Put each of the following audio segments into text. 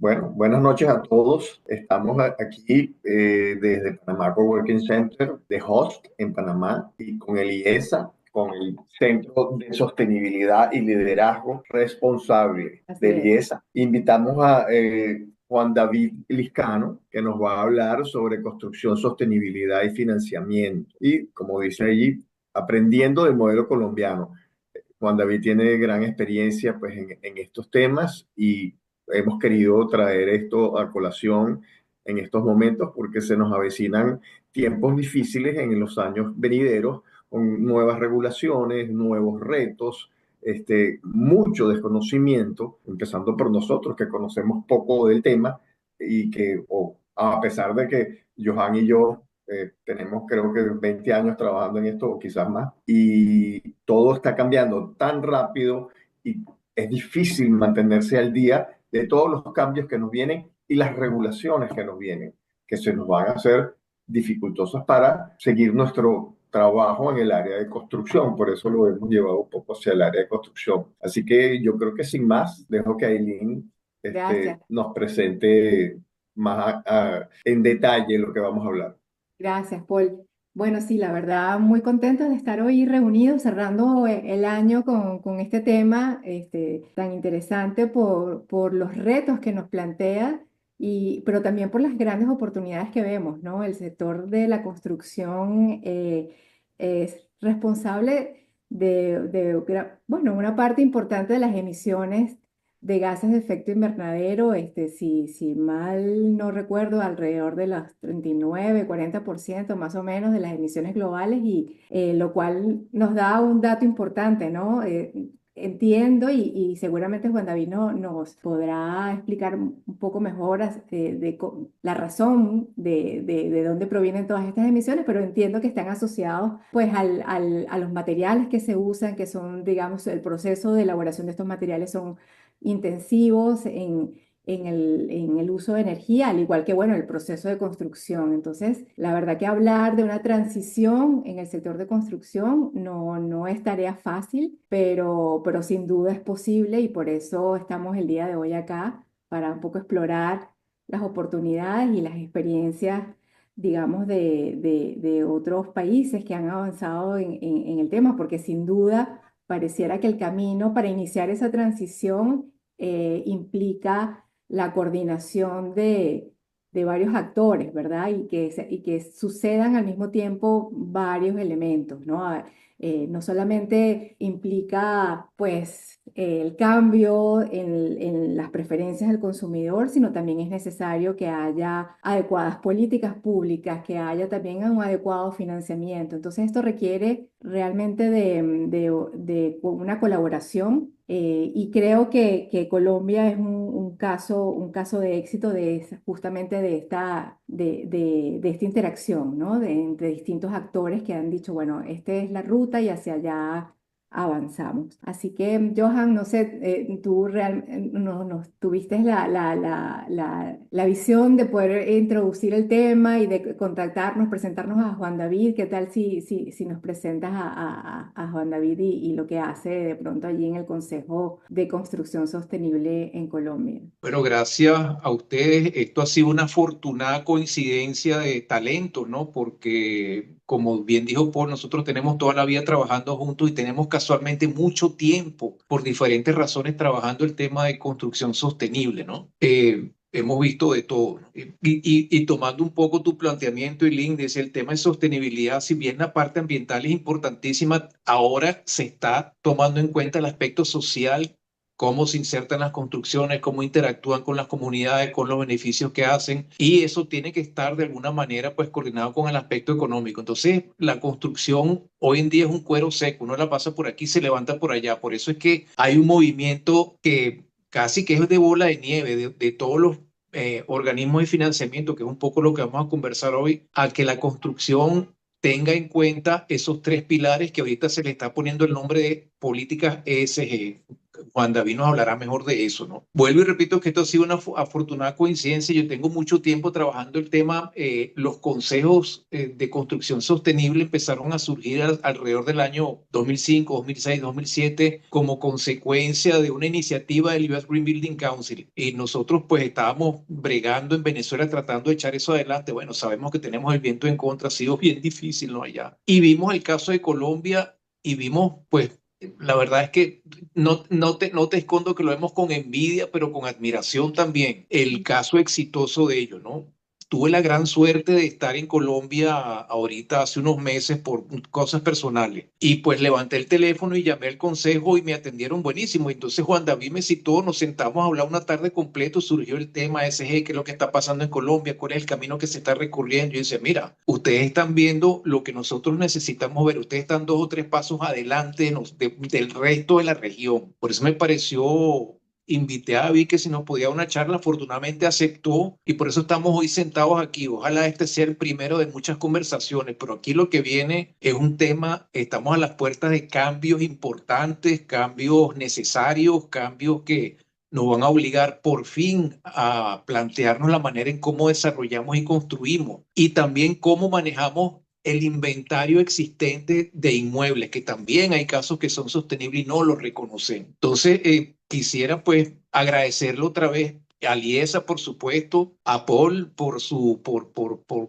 Bueno, buenas noches a todos. Estamos aquí desde Panamá Coworking Center de Host en Panamá y con el IESA, con el Centro de Sostenibilidad y Liderazgo Responsable Así del es. IESA. Invitamos a Juan David Liscano, que nos va a hablar sobre construcción, sostenibilidad y financiamiento. Y como dice allí, aprendiendo del modelo colombiano. Juan David tiene gran experiencia pues, en estos temas y hemos querido traer esto a colación en estos momentos porque se nos avecinan tiempos difíciles en los años venideros con nuevas regulaciones, nuevos retos, mucho desconocimiento, empezando por nosotros que conocemos poco del tema y que a pesar de que Johan y yo tenemos creo que 20 años trabajando en esto o quizás más y todo está cambiando tan rápido y es difícil mantenerse al día de todos los cambios que nos vienen y las regulaciones que nos vienen, que se nos van a hacer dificultosas para seguir nuestro trabajo en el área de construcción. Por eso lo hemos llevado un poco hacia el área de construcción. Así que yo creo que sin más, dejo que Aileen Gracias. nos presente más en detalle lo que vamos a hablar. Gracias, Paul. Bueno, sí, la verdad, muy contenta de estar hoy reunidos, cerrando el año con este tema tan interesante por los retos que nos plantea, pero también por las grandes oportunidades que vemos, ¿no? El sector de la construcción es responsable bueno, una parte importante de las emisiones de gases de efecto invernadero, si mal no recuerdo, alrededor de los 39, 40% más o menos de las emisiones globales, y lo cual nos da un dato importante, ¿no? Entiendo y seguramente Juan David nos podrá explicar un poco mejor la razón de dónde provienen todas estas emisiones, pero entiendo que están asociados pues a los materiales que se usan, que son, digamos, el proceso de elaboración de estos materiales son intensivos en el uso de energía, al igual que, bueno, el proceso de construcción. Entonces, la verdad que hablar de una transición en el sector de construcción no es tarea fácil, pero sin duda es posible y por eso estamos el día de hoy acá para un poco explorar las oportunidades y las experiencias, digamos, de otros países que han avanzado en el tema, porque sin duda pareciera que el camino para iniciar esa transición implica la coordinación de varios actores, ¿verdad? Y que sucedan al mismo tiempo varios elementos, ¿no? No solamente implica, pues, el cambio en las preferencias del consumidor, sino también es necesario que haya adecuadas políticas públicas, que haya también un adecuado financiamiento. Entonces, esto requiere realmente de una colaboración, y creo que Colombia es un caso de éxito justamente de esta interacción, ¿no? Entre distintos actores que han dicho, bueno, esta es la ruta y hacia allá avanzamos. Así que, Johan, no sé, tú nos tuviste la visión de poder introducir el tema y de contactarnos, presentarnos a Juan David. ¿Qué tal si nos presentas a Juan David y lo que hace de pronto allí en el Consejo de Construcción Sostenible en Colombia? Bueno, gracias a ustedes. Esto ha sido una afortunada coincidencia de talentos, ¿no? Porque, como bien dijo Paul, nosotros tenemos toda la vida trabajando juntos y tenemos casualmente mucho tiempo, por diferentes razones, trabajando el tema de construcción sostenible, ¿no? Hemos visto de todo, ¿no? Y tomando un poco tu planteamiento, y link, dice el tema de sostenibilidad, si bien la parte ambiental es importantísima, ahora se está tomando en cuenta el aspecto social, cómo se insertan las construcciones, cómo interactúan con las comunidades, con los beneficios que hacen, y eso tiene que estar de alguna manera pues coordinado con el aspecto económico. Entonces, la construcción hoy en día es un cuero seco, uno la pasa por aquí, se levanta por allá, por eso es que hay un movimiento que casi que es de bola de nieve, de todos los organismos de financiamiento, que es un poco lo que vamos a conversar hoy, a que la construcción tenga en cuenta esos tres pilares que ahorita se le está poniendo el nombre de políticas ESG. Juan David nos hablará mejor de eso, ¿no? Vuelvo y repito que esto ha sido una afortunada coincidencia. Yo tengo mucho tiempo trabajando el tema. Los consejos de construcción sostenible empezaron a surgir alrededor del año 2005, 2006, 2007 como consecuencia de una iniciativa del US Green Building Council. Y nosotros pues estábamos bregando en Venezuela tratando de echar eso adelante. Bueno, sabemos que tenemos el viento en contra, ha sido bien difícil, ¿no? Allá. Y vimos el caso de Colombia y vimos pues la verdad es que no te escondo que lo vemos con envidia, pero con admiración también, el caso exitoso de ellos, ¿no? Tuve la gran suerte de estar en Colombia ahorita hace unos meses por cosas personales y pues levanté el teléfono y llamé al consejo y me atendieron buenísimo. Entonces Juan David me citó, nos sentamos a hablar una tarde completo, surgió el tema SG, qué es lo que está pasando en Colombia, cuál es el camino que se está recorriendo. Y yo decía, mira, ustedes están viendo lo que nosotros necesitamos ver, ustedes están 2 o 3 pasos adelante del resto de la región. Por eso me pareció invité a David que si nos podía dar una charla, afortunadamente aceptó y por eso estamos hoy sentados aquí. Ojalá este sea el primero de muchas conversaciones, pero aquí lo que viene es un tema, estamos a las puertas de cambios importantes, cambios necesarios, cambios que nos van a obligar por fin a plantearnos la manera en cómo desarrollamos y construimos y también cómo manejamos el inventario existente de inmuebles, que también hay casos que son sostenibles y no los reconocen. Entonces, quisiera pues agradecerle otra vez a Liesa, por supuesto, a Paul por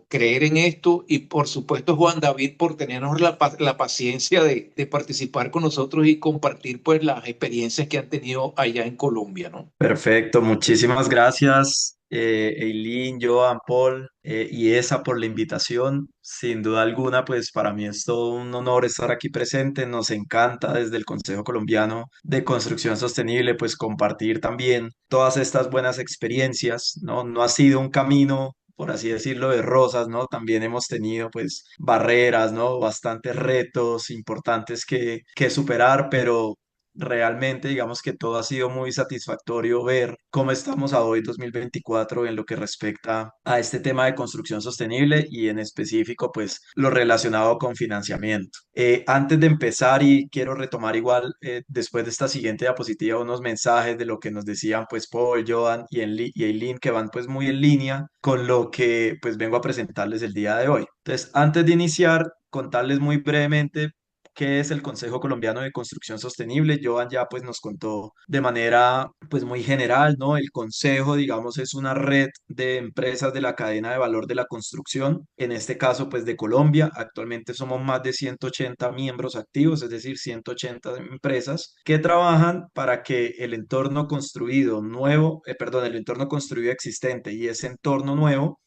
creer en esto y por supuesto Juan David por tenernos la paciencia de participar con nosotros y compartir pues las experiencias que han tenido allá en Colombia, ¿no? Perfecto, muchísimas gracias, Eileen, Joan, Paul y esa por la invitación. Sin duda alguna, pues para mí es todo un honor estar aquí presente. Nos encanta desde el Consejo Colombiano de Construcción Sostenible, pues compartir también todas estas buenas experiencias, ¿no? No ha sido un camino, por así decirlo, de rosas, ¿no? También hemos tenido pues barreras, ¿no? Bastantes retos importantes que superar, pero realmente, digamos que todo ha sido muy satisfactorio ver cómo estamos a hoy, 2024, en lo que respecta a este tema de construcción sostenible y en específico, pues, lo relacionado con financiamiento. Antes de empezar, y quiero retomar igual, después de esta siguiente diapositiva, unos mensajes de lo que nos decían, pues, Paul, Joan y Eileen, que van, pues, muy en línea con lo que, pues, vengo a presentarles el día de hoy. Entonces, antes de iniciar, contarles muy brevemente qué es el Consejo Colombiano de Construcción Sostenible. Joan ya pues nos contó de manera pues muy general, ¿no? El Consejo, digamos, es una red de empresas de la cadena de valor de la construcción, en este caso pues de Colombia. Actualmente somos más de 180 miembros activos, es decir, 180 empresas que trabajan para que el entorno construido nuevo, perdón, el entorno construido existente y ese entorno nuevo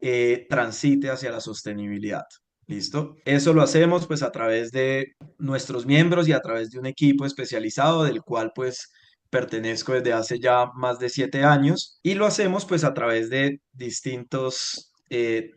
transite hacia la sostenibilidad. ¿Listo? Eso lo hacemos pues a través de nuestros miembros y a través de un equipo especializado del cual pues pertenezco desde hace ya más de 7 años y lo hacemos pues a través de distintos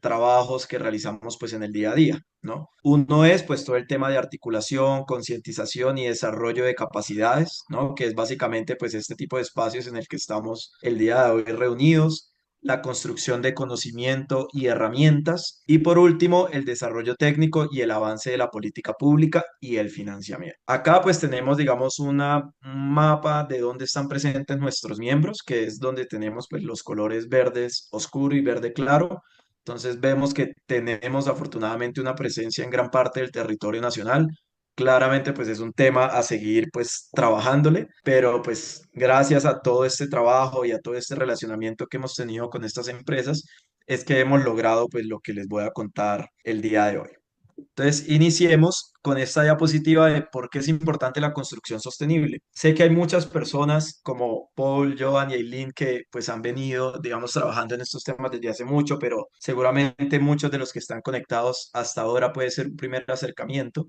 trabajos que realizamos pues en el día a día, ¿no? Uno es pues todo el tema de articulación, concientización y desarrollo de capacidades, ¿no? Que es básicamente pues este tipo de espacios en el que estamos el día de hoy reunidos, la construcción de conocimiento y herramientas y por último el desarrollo técnico y el avance de la política pública y el financiamiento. Acá pues tenemos digamos un mapa de dónde están presentes nuestros miembros, que es donde tenemos pues los colores verdes oscuro y verde claro. Entonces vemos que tenemos afortunadamente una presencia en gran parte del territorio nacional. Claramente, pues es un tema a seguir, pues trabajándole, pero pues gracias a todo este trabajo y a todo este relacionamiento que hemos tenido con estas empresas, es que hemos logrado, pues lo que les voy a contar el día de hoy. Entonces, iniciemos con esta diapositiva de por qué es importante la construcción sostenible. Sé que hay muchas personas como Paul, Joan y Eileen que pues han venido, digamos, trabajando en estos temas desde hace mucho, pero seguramente muchos de los que están conectados hasta ahora puede ser un primer acercamiento.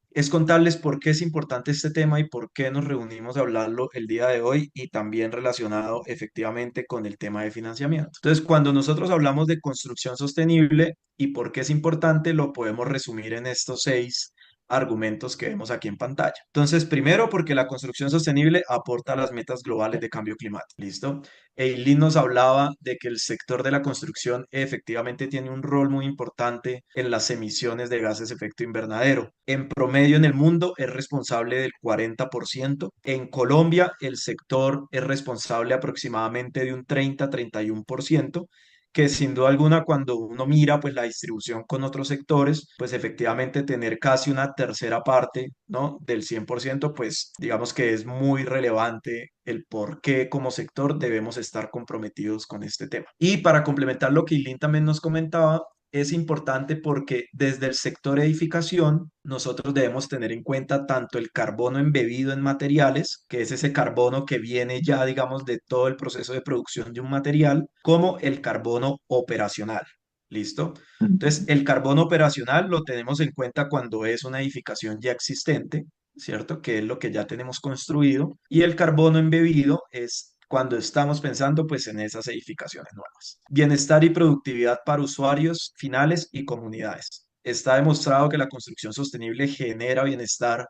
Es contarles por qué es importante este tema y por qué nos reunimos a hablarlo el día de hoy y también relacionado efectivamente con el tema de financiamiento. Entonces, cuando nosotros hablamos de construcción sostenible y por qué es importante, lo podemos resumir en estos 6 argumentos que vemos aquí en pantalla. Entonces, primero, porque la construcción sostenible aporta a las metas globales de cambio climático. ¿Listo? Eileen nos hablaba de que el sector de la construcción efectivamente tiene un rol muy importante en las emisiones de gases de efecto invernadero. En promedio en el mundo es responsable del 40%. En Colombia el sector es responsable aproximadamente de un 30-31%, que sin duda alguna cuando uno mira pues la distribución con otros sectores, pues efectivamente tener casi una tercera parte, ¿no? del 100%, pues digamos que es muy relevante el por qué como sector debemos estar comprometidos con este tema. Y para complementar lo que Eileen también nos comentaba, es importante porque desde el sector edificación nosotros debemos tener en cuenta tanto el carbono embebido en materiales, que es ese carbono que viene ya, digamos, de todo el proceso de producción de un material, como el carbono operacional. ¿Listo? Entonces, el carbono operacional lo tenemos en cuenta cuando es una edificación ya existente, ¿cierto? Que es lo que ya tenemos construido. Y el carbono embebido es cuando estamos pensando pues en esas edificaciones nuevas. Bienestar y productividad para usuarios finales y comunidades. Está demostrado que la construcción sostenible genera bienestar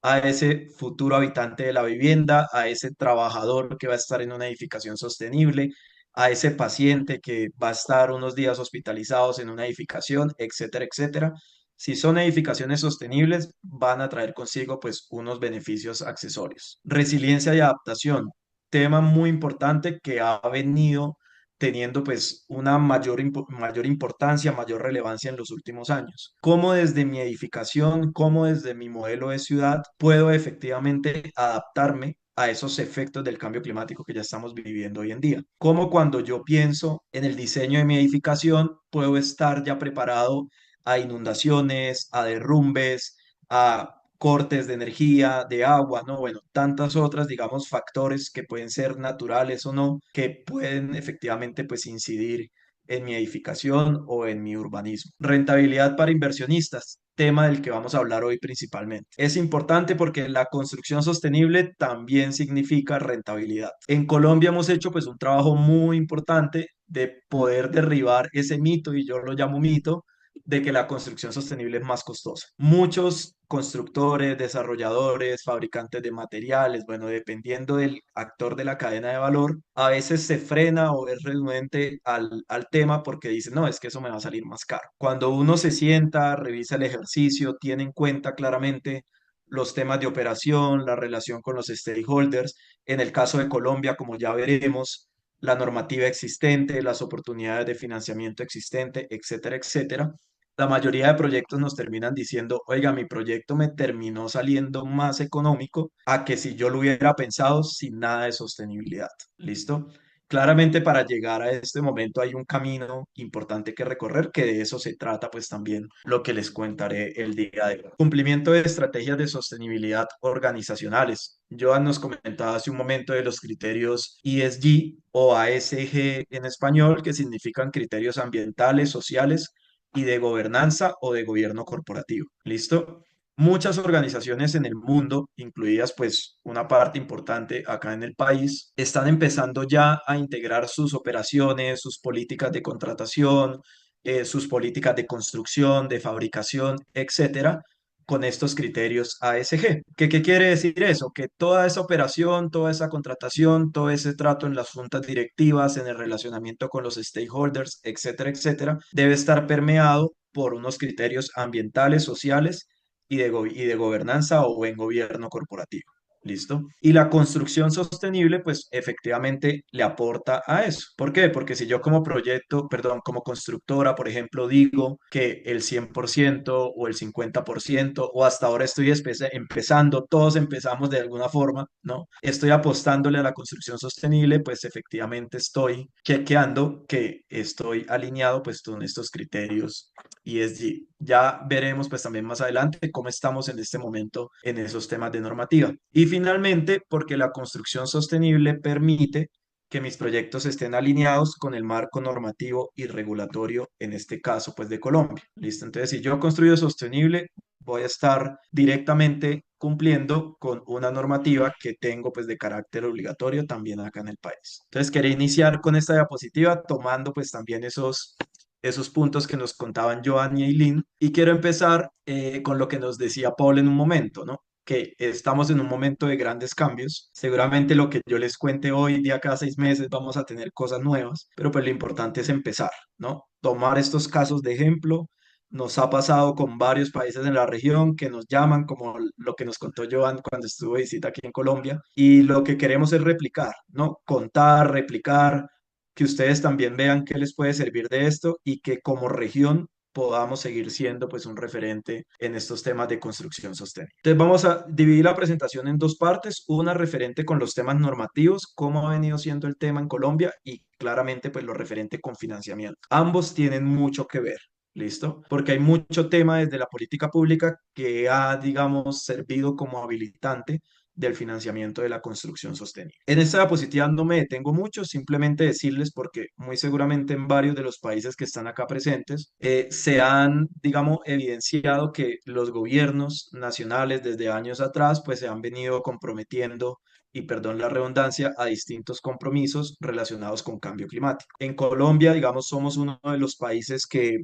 a ese futuro habitante de la vivienda, a ese trabajador que va a estar en una edificación sostenible, a ese paciente que va a estar unos días hospitalizados en una edificación, etcétera, etcétera. Si son edificaciones sostenibles, van a traer consigo pues unos beneficios accesorios. Resiliencia y adaptación, tema muy importante que ha venido teniendo pues una mayor importancia, mayor relevancia en los últimos años. Cómo desde mi edificación, cómo desde mi modelo de ciudad puedo efectivamente adaptarme a esos efectos del cambio climático que ya estamos viviendo hoy en día. Cómo cuando yo pienso en el diseño de mi edificación, puedo estar ya preparado a inundaciones, a derrumbes, a cortes de energía, de agua, ¿no? Bueno, tantas otras, digamos, factores que pueden ser naturales o no, que pueden efectivamente, pues, incidir en mi edificación o en mi urbanismo. Rentabilidad para inversionistas, tema del que vamos a hablar hoy principalmente. Es importante porque la construcción sostenible también significa rentabilidad. En Colombia hemos hecho pues un trabajo muy importante de poder derribar ese mito, y yo lo llamo mito, de que la construcción sostenible es más costosa. Muchos constructores, desarrolladores, fabricantes de materiales, bueno, dependiendo del actor de la cadena de valor, a veces se frena o es renuente al tema porque dice, no, es que eso me va a salir más caro. Cuando uno se sienta, revisa el ejercicio, tiene en cuenta claramente los temas de operación, la relación con los stakeholders, en el caso de Colombia, como ya veremos, la normativa existente, las oportunidades de financiamiento existente, etcétera, etcétera. La mayoría de proyectos nos terminan diciendo, oiga, mi proyecto me terminó saliendo más económico a que si yo lo hubiera pensado sin nada de sostenibilidad. ¿Listo? Claramente para llegar a este momento hay un camino importante que recorrer, que de eso se trata pues también lo que les contaré el día de hoy. Cumplimiento de estrategias de sostenibilidad organizacionales. Joan nos comentaba hace un momento de los criterios ESG o ASG en español, que significan criterios ambientales, sociales y de gobernanza o de gobierno corporativo. ¿Listo? Muchas organizaciones en el mundo, incluidas pues una parte importante acá en el país, están empezando ya a integrar sus operaciones, sus políticas de contratación, sus políticas de construcción, de fabricación, etcétera, con estos criterios ASG. ¿Qué quiere decir eso? Que toda esa operación, toda esa contratación, todo ese trato en las juntas directivas, en el relacionamiento con los stakeholders, etcétera, etcétera, debe estar permeado por unos criterios ambientales, sociales y de gobernanza o buen gobierno corporativo. ¿Listo? Y la construcción sostenible, pues efectivamente le aporta a eso. ¿Por qué? Porque si yo como proyecto, perdón, como constructora, por ejemplo, digo que el 100% o el 50% o hasta ahora estoy empezando, todos empezamos de alguna forma, ¿no? Estoy apostándole a la construcción sostenible, pues efectivamente estoy chequeando que estoy alineado pues con estos criterios ESG. Ya veremos pues también más adelante cómo estamos en este momento en esos temas de normativa. Y finalmente, porque la construcción sostenible permite que mis proyectos estén alineados con el marco normativo y regulatorio, en este caso pues de Colombia. ¿Listo? Entonces, si yo construyo sostenible, voy a estar directamente cumpliendo con una normativa que tengo pues de carácter obligatorio también acá en el país. Entonces, quería iniciar con esta diapositiva tomando pues también esos puntos que nos contaban Joan y Eileen. Y quiero empezar con lo que nos decía Paul en un momento, ¿no? Que estamos en un momento de grandes cambios. Seguramente lo que yo les cuente hoy, día cada 6 meses, vamos a tener cosas nuevas, pero pues lo importante es empezar, ¿no? Tomar estos casos de ejemplo. Nos ha pasado con varios países en la región que nos llaman, como lo que nos contó Joan cuando estuvo de visita aquí en Colombia, y lo que queremos es replicar, ¿no? Contar, replicar, que ustedes también vean qué les puede servir de esto y que como región podamos seguir siendo pues un referente en estos temas de construcción sostenible. Entonces vamos a dividir la presentación en dos partes, una referente con los temas normativos, cómo ha venido siendo el tema en Colombia y claramente pues lo referente con financiamiento. Ambos tienen mucho que ver. ¿Listo? Porque hay mucho tema desde la política pública que ha, digamos, servido como habilitante del financiamiento de la construcción sostenible. En esta diapositiva no me detengo mucho, simplemente decirles porque muy seguramente en varios de los países que están acá presentes se han, digamos, evidenciado que los gobiernos nacionales desde años atrás pues se han venido comprometiendo y perdón la redundancia, a distintos compromisos relacionados con cambio climático. En Colombia, digamos, somos uno de los países que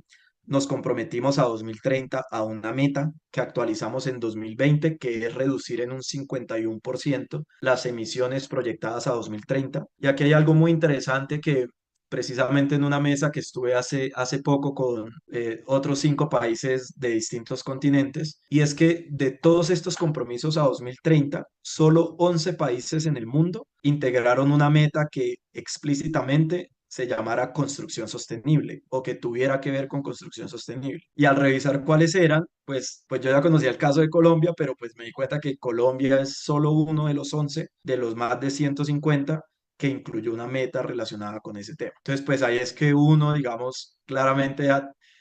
nos comprometimos a 2030 a una meta que actualizamos en 2020, que es reducir en un 51% las emisiones proyectadas a 2030. Y aquí hay algo muy interesante que precisamente en una mesa que estuve hace poco con otros 5 países de distintos continentes, y es que de todos estos compromisos a 2030, solo 11 países en el mundo integraron una meta que explícitamente se llamara construcción sostenible o que tuviera que ver con construcción sostenible. Y al revisar cuáles eran, pues yo ya conocía el caso de Colombia, pero pues me di cuenta que Colombia es solo uno de los 11 de los más de 150 que incluyó una meta relacionada con ese tema. Entonces, pues ahí es que uno, digamos, claramente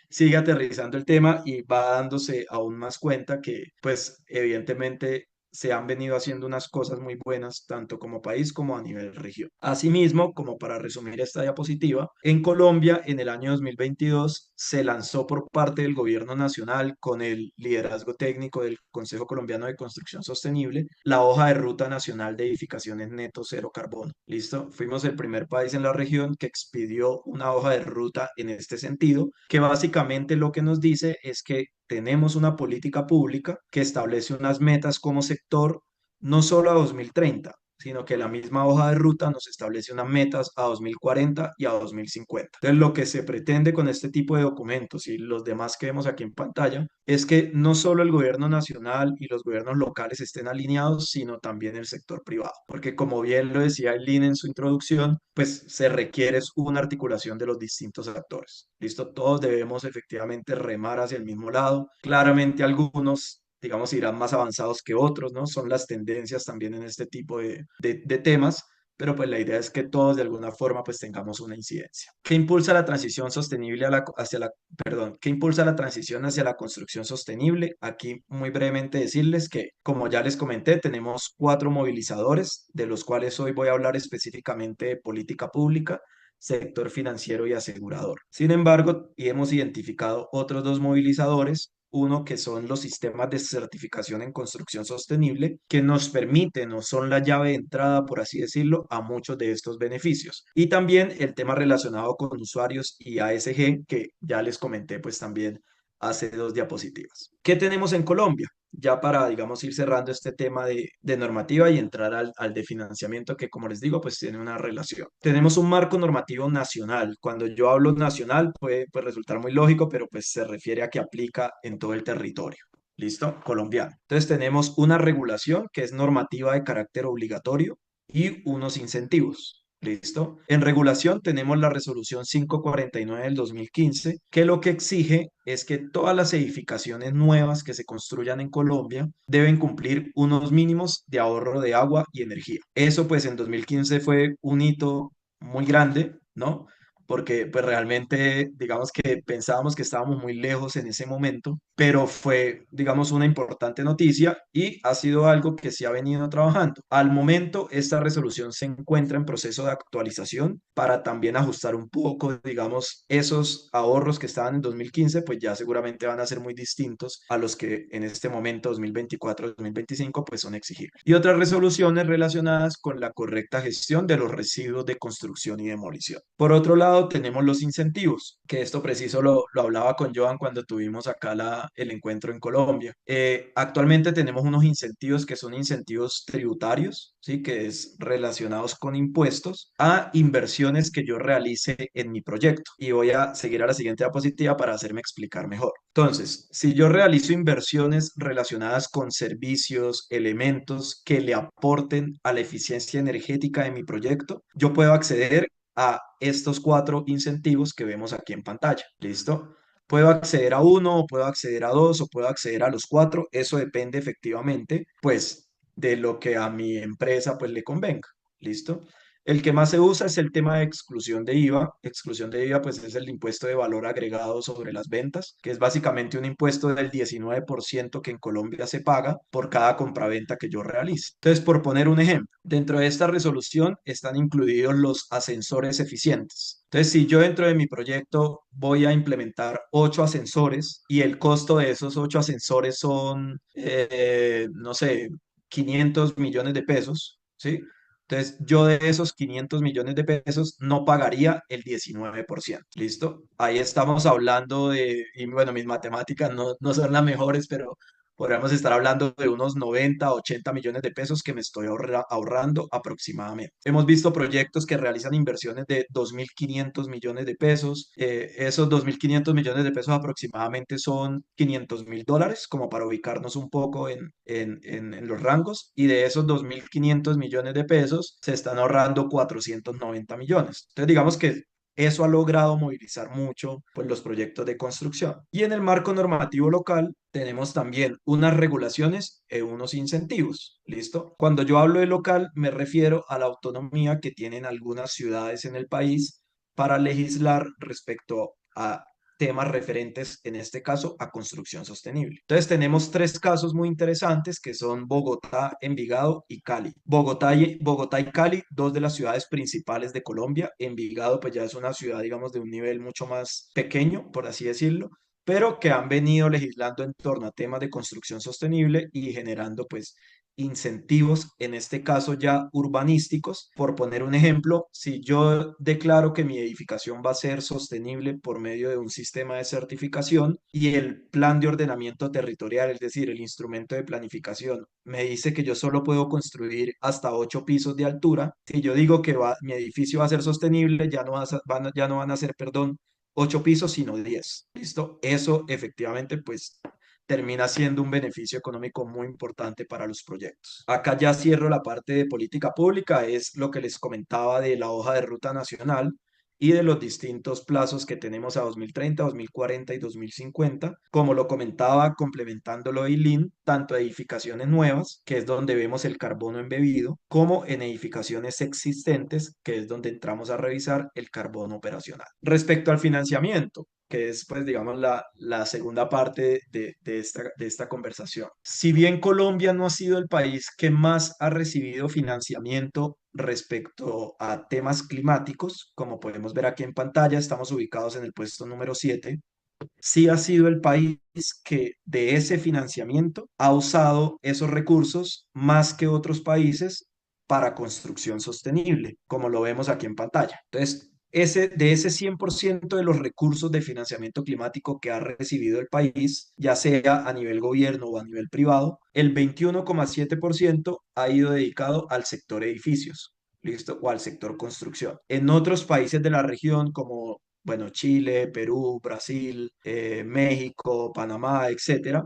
sigue aterrizando el tema y va dándose aún más cuenta que, pues, evidentemente se han venido haciendo unas cosas muy buenas, tanto como país como a nivel región. Asimismo, como para resumir esta diapositiva, en Colombia, en el año 2022, se lanzó por parte del gobierno nacional, con el liderazgo técnico del Consejo Colombiano de Construcción Sostenible, la hoja de ruta nacional de edificaciones neto cero carbono. ¿Listo? Fuimos el primer país en la región que expidió una hoja de ruta en este sentido, que básicamente lo que nos dice es que tenemos una política pública que establece unas metas como sector, no solo a 2030, sino que la misma hoja de ruta nos establece unas metas a 2040 y a 2050. Entonces, lo que se pretende con este tipo de documentos y los demás que vemos aquí en pantalla es que no solo el gobierno nacional y los gobiernos locales estén alineados, sino también el sector privado. Porque como bien lo decía Eileen en su introducción, pues se requiere una articulación de los distintos actores. ¿Listo? Todos debemos efectivamente remar hacia el mismo lado. Claramente algunos digamos, irán más avanzados que otros, ¿no? Son las tendencias también en este tipo de temas, pero pues la idea es que todos de alguna forma pues tengamos una incidencia. ¿Qué impulsa la transición sostenible qué impulsa la transición hacia la construcción sostenible? Aquí muy brevemente decirles que, como ya les comenté, tenemos 4 movilizadores, de los cuales hoy voy a hablar específicamente de política pública, sector financiero y asegurador. Sin embargo, y hemos identificado otros 2 movilizadores, uno que son los sistemas de certificación en construcción sostenible, que nos permiten o son la llave de entrada, por así decirlo, a muchos de estos beneficios. Y también el tema relacionado con usuarios y ASG, que ya les comenté pues también hace 2 diapositivas. ¿Qué tenemos en Colombia? Ya para, digamos, ir cerrando este tema de normativa y entrar al de financiamiento, que como les digo, pues tiene una relación. Tenemos un marco normativo nacional. Cuando yo hablo nacional puede pues, resultar muy lógico, pero pues se refiere a que aplica en todo el territorio. ¿Listo? Colombiano. Entonces tenemos una regulación que es normativa de carácter obligatorio y unos incentivos. ¿Listo? En regulación tenemos la resolución 549 del 2015, que lo que exige es que todas las edificaciones nuevas que se construyan en Colombia deben cumplir unos mínimos de ahorro de agua y energía. Eso pues en 2015 fue un hito muy grande, ¿no? Porque pues realmente digamos que pensábamos que estábamos muy lejos en ese momento, pero fue digamos una importante noticia y ha sido algo que se ha venido trabajando. Al momento esta resolución se encuentra en proceso de actualización para también ajustar un poco digamos esos ahorros que estaban en 2015 pues ya seguramente van a ser muy distintos a los que en este momento 2024-2025 pues son exigibles. Y otras resoluciones relacionadas con la correcta gestión de los residuos de construcción y demolición. Por otro lado, lado tenemos los incentivos, que esto preciso lo hablaba con Joan cuando tuvimos acá el encuentro en Colombia. Actualmente tenemos unos incentivos que son incentivos tributarios, ¿sí? Que es relacionados con impuestos a inversiones que yo realice en mi proyecto. Y voy a seguir a la siguiente diapositiva para hacerme explicar mejor. Entonces, si yo realizo inversiones relacionadas con servicios, elementos que le aporten a la eficiencia energética de mi proyecto, yo puedo acceder a estos 4 incentivos que vemos aquí en pantalla. ¿Listo? Puedo acceder a uno, o puedo acceder a dos, o puedo acceder a los 4. Eso depende efectivamente, pues, de lo que a mi empresa, pues, le convenga. ¿Listo? El que más se usa es el tema de exclusión de IVA. Exclusión de IVA, pues, es el impuesto de valor agregado sobre las ventas, que es básicamente un impuesto del 19% que en Colombia se paga por cada compraventa que yo realice. Entonces, por poner un ejemplo, dentro de esta resolución están incluidos los ascensores eficientes. Entonces, si yo dentro de mi proyecto voy a implementar 8 ascensores y el costo de esos 8 ascensores son, no sé, 500 millones de pesos, ¿sí? Entonces, yo de esos 500 millones de pesos no pagaría el 19%. ¿Listo? Ahí estamos hablando de, y bueno, mis matemáticas no son las mejores, pero podríamos estar hablando de unos 90, 80 millones de pesos que me estoy ahorrando aproximadamente. Hemos visto proyectos que realizan inversiones de 2.500 millones de pesos. Esos 2.500 millones de pesos aproximadamente son $500.000, como para ubicarnos un poco en los rangos. Y de esos 2.500 millones de pesos se están ahorrando 490 millones. Entonces, digamos que eso ha logrado movilizar mucho, pues, los proyectos de construcción. Y en el marco normativo local tenemos también unas regulaciones y unos incentivos. ¿Listo? Cuando yo hablo de local, me refiero a la autonomía que tienen algunas ciudades en el país para legislar respecto a temas referentes, en este caso, a construcción sostenible. Entonces, tenemos 3 casos muy interesantes que son Bogotá, Envigado y Cali. Bogotá y Cali, 2 de las ciudades principales de Colombia. Envigado, pues, ya es una ciudad, digamos, de un nivel mucho más pequeño, por así decirlo, pero que han venido legislando en torno a temas de construcción sostenible y generando, pues, incentivos, en este caso ya urbanísticos. Por poner un ejemplo, si yo declaro que mi edificación va a ser sostenible por medio de un sistema de certificación y el plan de ordenamiento territorial, es decir, el instrumento de planificación, me dice que yo solo puedo construir hasta 8 pisos de altura, si yo digo que mi edificio va a ser sostenible, ya no van a ser, perdón, 8 pisos, sino 10. ¿Listo? Eso efectivamente, pues, termina siendo un beneficio económico muy importante para los proyectos. Acá ya cierro la parte de política pública, es lo que les comentaba de la hoja de ruta nacional y de los distintos plazos que tenemos a 2030, 2040 y 2050. Como lo comentaba, complementándolo de Lean, tanto edificaciones nuevas, que es donde vemos el carbono embebido, como en edificaciones existentes, que es donde entramos a revisar el carbono operacional. Respecto al financiamiento, que es, pues, digamos, la segunda parte de esta conversación. Si bien Colombia no ha sido el país que más ha recibido financiamiento respecto a temas climáticos, como podemos ver aquí en pantalla, estamos ubicados en el puesto número 7, sí ha sido el país que de ese financiamiento ha usado esos recursos más que otros países para construcción sostenible, como lo vemos aquí en pantalla. Entonces, de ese 100% de los recursos de financiamiento climático que ha recibido el país, ya sea a nivel gobierno o a nivel privado, el 21,7% ha ido dedicado al sector edificios. ¿Listo? O al sector construcción. En otros países de la región, como, bueno, Chile, Perú, Brasil, México, Panamá, etcétera,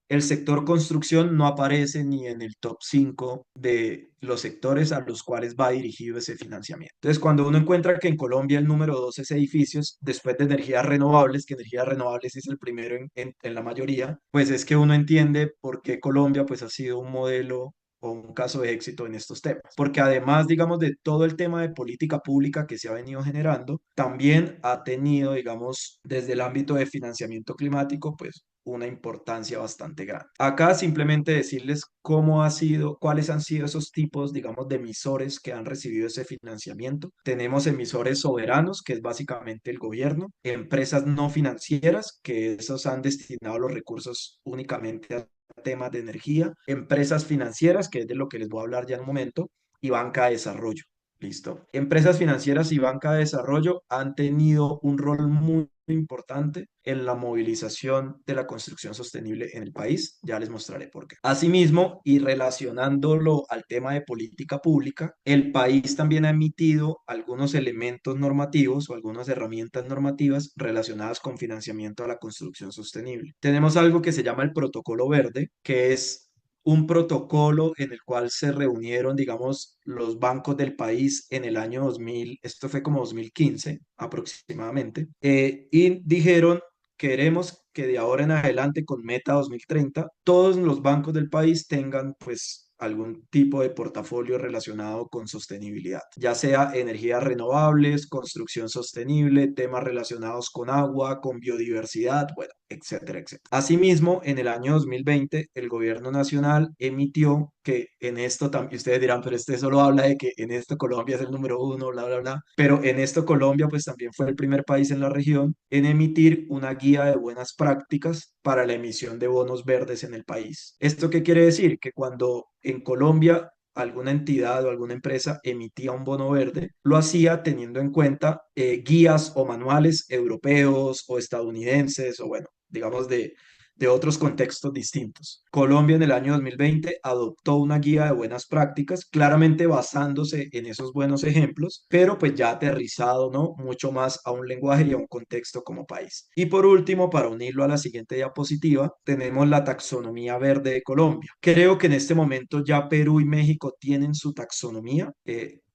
el sector construcción no aparece ni en el top 5 de los sectores a los cuales va dirigido ese financiamiento. Entonces, cuando uno encuentra que en Colombia el número 2 es edificios, después de energías renovables, que energías renovables es el primero en la mayoría, pues es que uno entiende por qué Colombia, pues, ha sido un modelo o un caso de éxito en estos temas. Porque además, digamos, de todo el tema de política pública que se ha venido generando, también ha tenido, digamos, desde el ámbito de financiamiento climático, pues, una importancia bastante grande. Acá simplemente decirles cuáles han sido esos tipos, digamos, de emisores que han recibido ese financiamiento. Tenemos emisores soberanos, que es básicamente el gobierno, empresas no financieras, que esos han destinado los recursos únicamente a temas de energía, empresas financieras, que es de lo que les voy a hablar ya en un momento, y banca de desarrollo. Listo. Empresas financieras y banca de desarrollo han tenido un rol muy importante en la movilización de la construcción sostenible en el país. Ya les mostraré por qué. Asimismo, y relacionándolo al tema de política pública, el país también ha emitido algunos elementos normativos o algunas herramientas normativas relacionadas con financiamiento a la construcción sostenible. Tenemos algo que se llama el Protocolo Verde, que es un protocolo en el cual se reunieron, digamos, los bancos del país en el año 2000, esto fue como 2015 aproximadamente, y dijeron, queremos que de ahora en adelante, con Meta 2030, todos los bancos del país tengan, pues, algún tipo de portafolio relacionado con sostenibilidad, ya sea energías renovables, construcción sostenible, temas relacionados con agua, con biodiversidad, bueno, etcétera, etcétera. Asimismo, en el año 2020, el gobierno nacional emitió que en esto también, ustedes dirán, pero este solo habla de que en esto Colombia es el número uno, bla, bla, bla, pero en esto Colombia pues también fue el primer país en la región en emitir una guía de buenas prácticas para la emisión de bonos verdes en el país. ¿Esto qué quiere decir? Que cuando en Colombia alguna entidad o alguna empresa emitía un bono verde, lo hacía teniendo en cuenta guías o manuales europeos o estadounidenses o bueno, digamos de otros contextos distintos. Colombia en el año 2020 adoptó una guía de buenas prácticas, claramente basándose en esos buenos ejemplos, pero pues ya aterrizado, ¿no? Mucho más a un lenguaje y a un contexto como país. Y por último, para unirlo a la siguiente diapositiva, tenemos la taxonomía verde de Colombia. Creo que en este momento ya Perú y México tienen su taxonomía.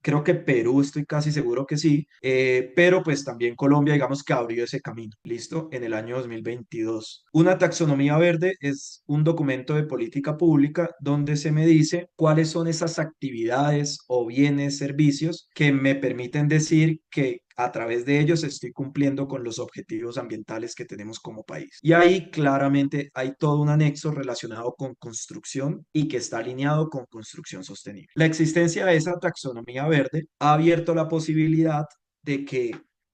Creo que Perú, estoy casi seguro que sí, pero pues también Colombia, digamos que abrió ese camino, ¿listo? En el año 2022. Una taxonomía verde es un documento de política pública donde se me dice cuáles son esas actividades o bienes, servicios que me permiten decir que a través de ellos estoy cumpliendo con los objetivos ambientales que tenemos como país. Y ahí claramente hay todo un anexo relacionado con construcción y que está alineado con construcción sostenible. La existencia de esa taxonomía verde ha abierto la posibilidad de que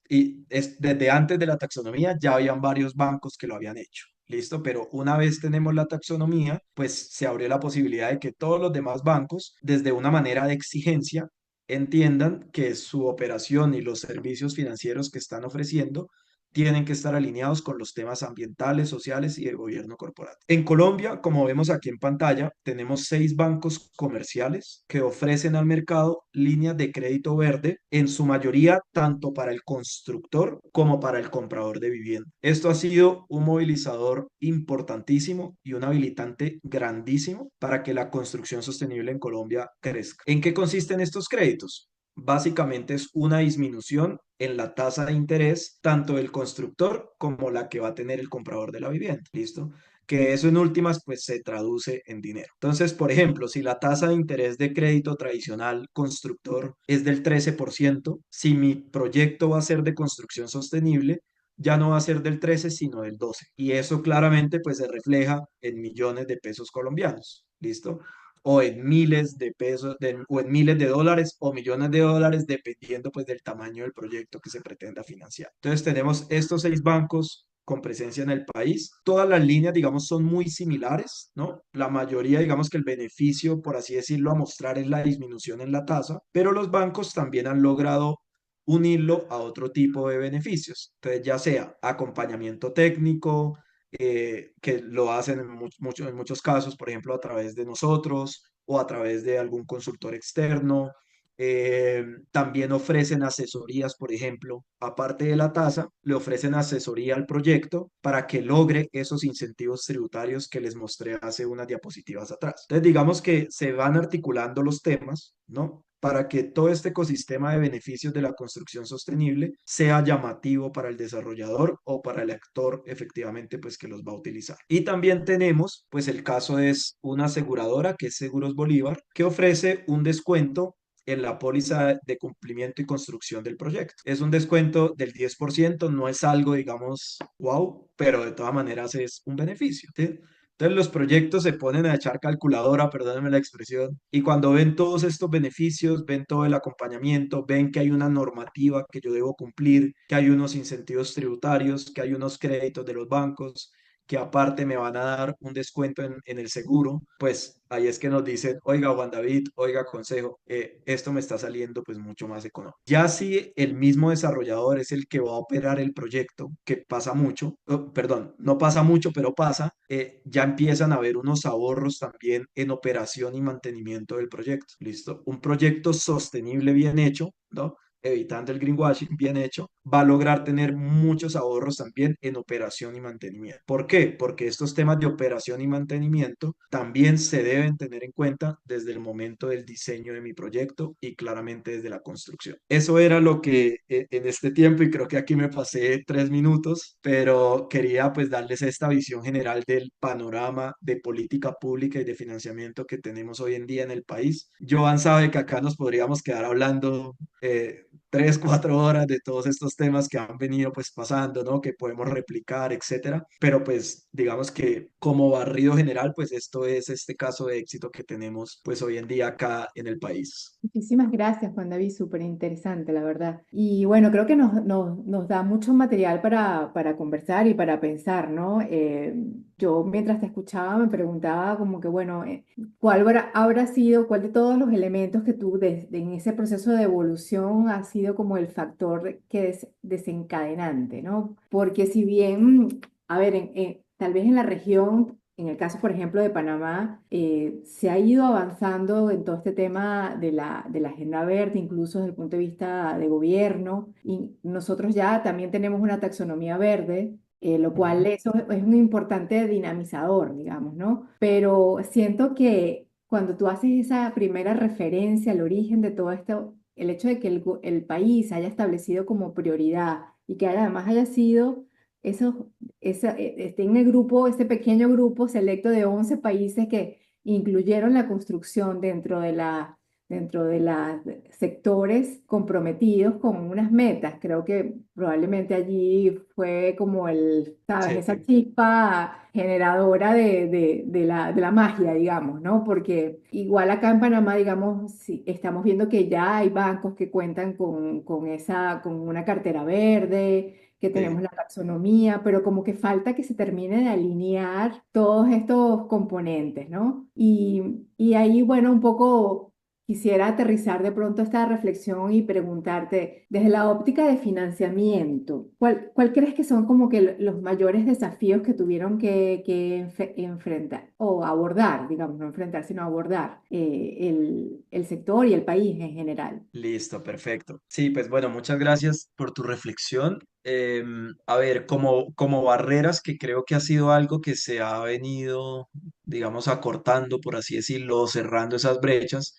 desde antes de la taxonomía ya habían varios bancos que lo habían hecho. ¿Listo? Pero una vez tenemos la taxonomía, pues se abrió la posibilidad de que todos los demás bancos, desde una manera de exigencia, entiendan que su operación y los servicios financieros que están ofreciendo tienen que estar alineados con los temas ambientales, sociales y de gobierno corporativo. En Colombia, como vemos aquí en pantalla, tenemos 6 bancos comerciales que ofrecen al mercado líneas de crédito verde, en su mayoría tanto para el constructor como para el comprador de vivienda. Esto ha sido un movilizador importantísimo y un habilitante grandísimo para que la construcción sostenible en Colombia crezca. ¿En qué consisten estos créditos? Básicamente es una disminución en la tasa de interés, tanto del constructor como la que va a tener el comprador de la vivienda. ¿Listo? Que eso en últimas pues se traduce en dinero. Entonces, por ejemplo, si la tasa de interés de crédito tradicional constructor es del 13%, si mi proyecto va a ser de construcción sostenible, ya no va a ser del 13, sino del 12. Y eso claramente pues se refleja en millones de pesos colombianos. ¿Listo? O en miles de pesos, o en miles de dólares o millones de dólares, dependiendo pues del tamaño del proyecto que se pretenda financiar. Entonces tenemos estos 6 bancos con presencia en el país. Todas las líneas, digamos, son muy similares, ¿no? La mayoría, digamos que el beneficio, por así decirlo, a mostrar es la disminución en la tasa, pero los bancos también han logrado unirlo a otro tipo de beneficios. Entonces, ya sea acompañamiento técnico, que lo hacen en muchos casos, por ejemplo, a través de nosotros o a través de algún consultor externo. También ofrecen asesorías, por ejemplo, aparte de la tasa, le ofrecen asesoría al proyecto para que logre esos incentivos tributarios que les mostré hace unas diapositivas atrás. Entonces, digamos que se van articulando los temas, ¿no? Para que todo este ecosistema de beneficios de la construcción sostenible sea llamativo para el desarrollador o para el actor efectivamente pues que los va a utilizar. Y también tenemos pues el caso es una aseguradora que es Seguros Bolívar que ofrece un descuento en la póliza de cumplimiento y construcción del proyecto. Es un descuento del 10%, no es algo, digamos, wow, pero de todas maneras es un beneficio. ¿Sí? Entonces los proyectos se ponen a echar calculadora, perdónenme la expresión, y cuando ven todos estos beneficios, ven todo el acompañamiento, ven que hay una normativa que yo debo cumplir, que hay unos incentivos tributarios, que hay unos créditos de los bancos, que aparte me van a dar un descuento en el seguro, pues ahí es que nos dicen, oiga, Juan David, oiga, consejo, esto me está saliendo pues mucho más económico. Ya si el mismo desarrollador es el que va a operar el proyecto, que pasa mucho, perdón, no pasa mucho, pero pasa, ya empiezan a haber unos ahorros también en operación y mantenimiento del proyecto. ¿Listo? Un proyecto sostenible bien hecho, ¿no? Evitando el greenwashing bien hecho, va a lograr tener muchos ahorros también en operación y mantenimiento. ¿Por qué? Porque estos temas de operación y mantenimiento también se deben tener en cuenta desde el momento del diseño de mi proyecto y claramente desde la construcción. Eso era lo que en este tiempo, y creo que aquí me pasé 3 minutos, pero quería pues darles esta visión general del panorama de política pública y de financiamiento que tenemos hoy en día en el país. Joan sabe que acá nos podríamos quedar hablando 3, 4 horas de todos estos temas que han venido pues pasando, ¿no? Que podemos replicar, etcétera. Pero pues digamos que como barrido general, pues esto es este caso de éxito que tenemos pues hoy en día acá en el país. Muchísimas gracias, Juan David, súper interesante, la verdad. Y bueno, creo que nos da mucho material para conversar y para pensar, ¿no? Yo mientras te escuchaba me preguntaba como que, bueno, habrá sido, cuál de todos los elementos que tú en ese proceso de evolución ha sido como el factor que desencadenante, ¿no? Porque si bien, a ver, tal vez en la región... En el caso, por ejemplo, de Panamá, se ha ido avanzando en todo este tema de la agenda verde, incluso desde el punto de vista de gobierno, y nosotros ya también tenemos una taxonomía verde, lo cual Ujú. eso es un importante dinamizador, digamos, ¿no? Pero siento que cuando tú haces esa primera referencia al origen de todo esto, el hecho de que el país haya establecido como prioridad y que además haya sido eso esté en el grupo, este pequeño grupo selecto de 11 países que incluyeron la construcción dentro de los sectores comprometidos con unas metas. Creo que probablemente allí fue como ¿sabes? Sí, Esa chispa generadora de la magia, digamos, ¿no? Porque igual acá en Panamá, digamos, sí, estamos viendo que ya hay bancos que cuentan con una cartera verde, que tenemos sí. la taxonomía, pero como que falta que se termine de alinear todos estos componentes, ¿no? Y ahí, bueno, un poco quisiera aterrizar de pronto esta reflexión y preguntarte, desde la óptica de financiamiento, ¿cuál crees que son como que los mayores desafíos que tuvieron que enfrentar o abordar, digamos, no enfrentar, sino abordar el sector y el país en general? Listo, perfecto. Sí, pues bueno, muchas gracias por tu reflexión. A ver, como barreras, que creo que ha sido algo que se ha venido, digamos, acortando, por así decirlo, o cerrando esas brechas,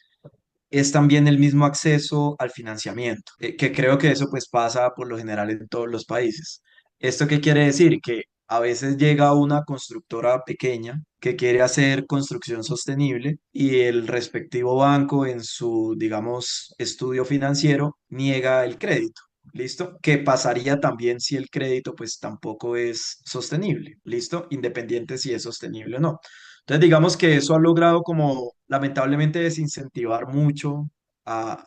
es también el mismo acceso al financiamiento, que creo que eso pues pasa por lo general en todos los países. ¿Esto qué quiere decir? Que a veces llega una constructora pequeña que quiere hacer construcción sostenible y el respectivo banco en su, digamos, estudio financiero niega el crédito. ¿Listo? ¿Qué pasaría también si el crédito pues tampoco es sostenible? ¿Listo? Independiente si es sostenible o no. Entonces, digamos que eso ha logrado como lamentablemente desincentivar mucho a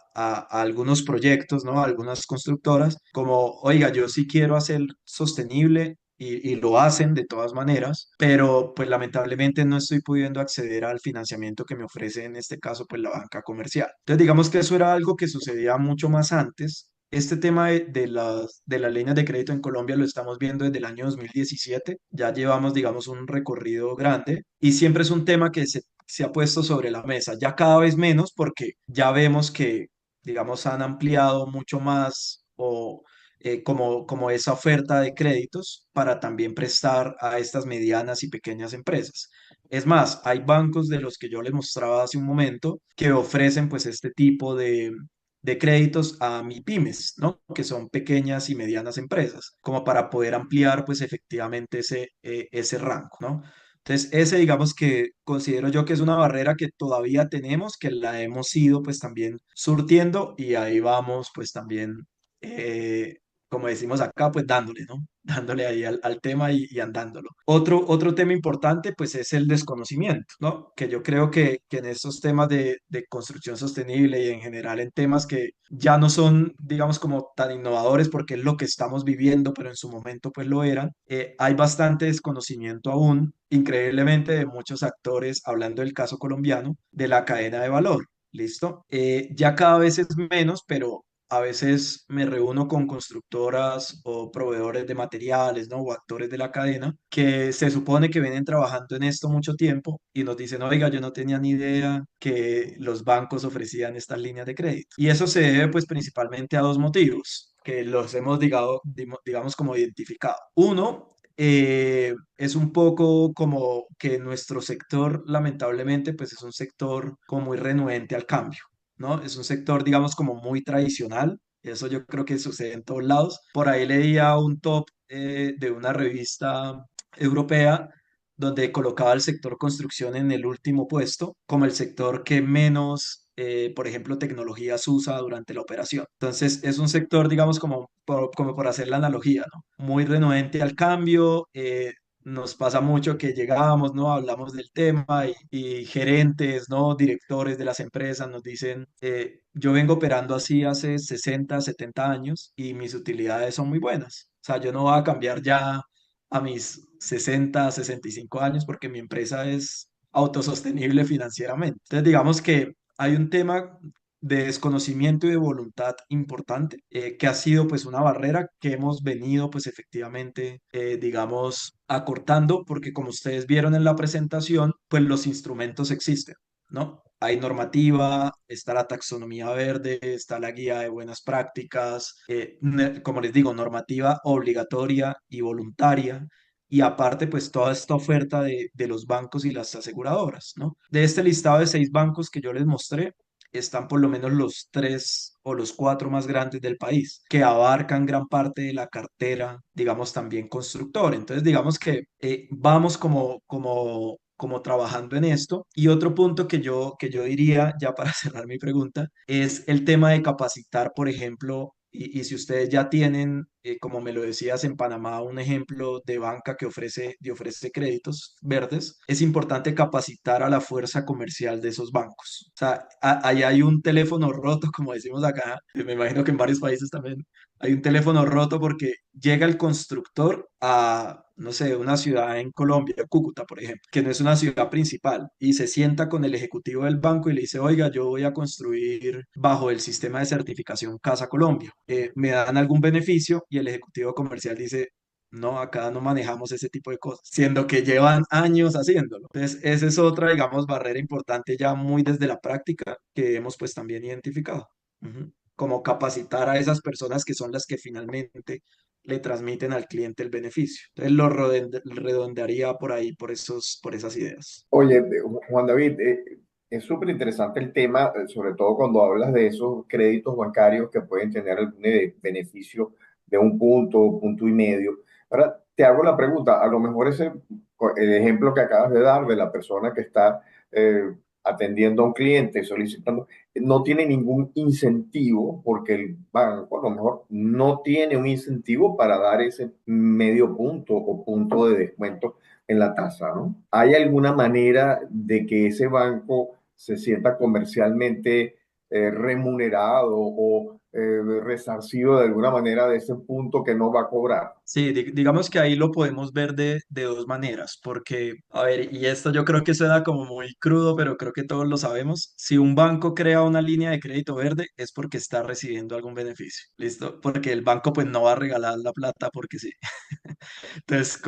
algunos proyectos, ¿no? A algunas constructoras, como, oiga, yo sí quiero hacer sostenible y lo hacen de todas maneras, pero pues lamentablemente no estoy pudiendo acceder al financiamiento que me ofrece en este caso pues la banca comercial. Entonces, digamos que eso era algo que sucedía mucho más antes. Este tema de las líneas de crédito en Colombia lo estamos viendo desde el año 2017. Ya llevamos, digamos, un recorrido grande y siempre es un tema que se ha puesto sobre la mesa. Ya cada vez menos porque ya vemos que, digamos, han ampliado mucho más o como esa oferta de créditos para también prestar a estas medianas y pequeñas empresas. Es más, hay bancos de los que yo les mostraba hace un momento que ofrecen pues este tipo de créditos a MIPYMES, ¿no? Que son pequeñas y medianas empresas, como para poder ampliar pues efectivamente ese rango, ¿no? Entonces, ese digamos que considero yo que es una barrera que todavía tenemos, que la hemos ido pues también surtiendo y ahí vamos pues también como decimos acá, pues dándole, ¿no? Dándole ahí al tema y andándolo. Otro tema importante, pues es el desconocimiento, ¿no? Que yo creo que en estos temas de construcción sostenible y en general en temas que ya no son, digamos, como tan innovadores porque es lo que estamos viviendo, pero en su momento pues lo eran, hay bastante desconocimiento aún, increíblemente, de muchos actores, hablando del caso colombiano, de la cadena de valor. ¿Listo? Ya cada vez es menos, pero a veces me reúno con constructoras o proveedores de materiales, ¿no? O actores de la cadena que se supone que vienen trabajando en esto mucho tiempo y nos dicen, oiga, yo no tenía ni idea que los bancos ofrecían estas líneas de crédito. Y eso se debe pues principalmente a dos motivos que los hemos digamos como identificado. Uno, es un poco como que nuestro sector, lamentablemente, pues es un sector como muy renuente al cambio, ¿no? Es un sector, digamos, como muy tradicional. Eso yo creo que sucede en todos lados. Por ahí leía un top de una revista europea donde colocaba el sector construcción en el último puesto, como el sector que menos, por ejemplo, tecnologías usa durante la operación. Entonces, es un sector, digamos, como por hacer la analogía, ¿no? Muy renuente al cambio. Nos pasa mucho que llegamos, ¿no? Hablamos del tema y gerentes, ¿no? Directores de las empresas nos dicen, yo vengo operando así hace 60, 70 años y mis utilidades son muy buenas. O sea, yo no voy a cambiar ya a mis 60, 65 años porque mi empresa es autosostenible financieramente. Entonces, digamos que hay un tema de desconocimiento y de voluntad importante, que ha sido pues una barrera que hemos venido pues efectivamente, digamos, acortando, porque como ustedes vieron en la presentación, pues los instrumentos existen, ¿no? Hay normativa, está la taxonomía verde, está la guía de buenas prácticas, como les digo, normativa obligatoria y voluntaria. Y aparte, pues toda esta oferta de los bancos y las aseguradoras, ¿no? De este listado de 6 bancos que yo les mostré, están por lo menos los 3 o los 4 más grandes del país, que abarcan gran parte de la cartera, digamos, también constructor. Entonces, digamos que vamos como trabajando en esto. Y otro punto que yo diría, ya para cerrar mi pregunta, es el tema de capacitar, por ejemplo, y si ustedes ya tienen, como me lo decías en Panamá, un ejemplo de banca que ofrece créditos verdes, es importante capacitar a la fuerza comercial de esos bancos. O sea, ahí hay un teléfono roto, como decimos acá, me imagino que en varios países también hay un teléfono roto porque llega el constructor a, no sé, una ciudad en Colombia, Cúcuta, por ejemplo, que no es una ciudad principal, y se sienta con el ejecutivo del banco y le dice, oiga, yo voy a construir bajo el sistema de certificación Casa Colombia. ¿Me dan algún beneficio? Y el ejecutivo comercial dice, no, acá no manejamos ese tipo de cosas, siendo que llevan años haciéndolo. Entonces, esa es otra, digamos, barrera importante ya muy desde la práctica que hemos pues también identificado. Ujú. Como capacitar a esas personas que son las que finalmente le transmiten al cliente el beneficio. Entonces, redondearía por ahí, por esas ideas. Oye, Juan David, es súper interesante el tema, sobre todo cuando hablas de esos créditos bancarios que pueden tener algún beneficio de un punto, punto y medio. Ahora te hago la pregunta, a lo mejor el ejemplo que acabas de dar de la persona que está atendiendo a un cliente, solicitando, no tiene ningún incentivo porque el banco a lo mejor no tiene un incentivo para dar ese medio punto o punto de descuento en la tasa, ¿no? ¿Hay alguna manera de que ese banco se sienta comercialmente remunerado o resarcido de alguna manera de ese punto que no va a cobrar? Sí, digamos que ahí lo podemos ver de dos maneras, porque, a ver, y esto yo creo que suena como muy crudo, pero creo que todos lo sabemos. Si un banco crea una línea de crédito verde es porque está recibiendo algún beneficio, ¿listo? Porque el banco pues no va a regalar la plata porque sí. Entonces,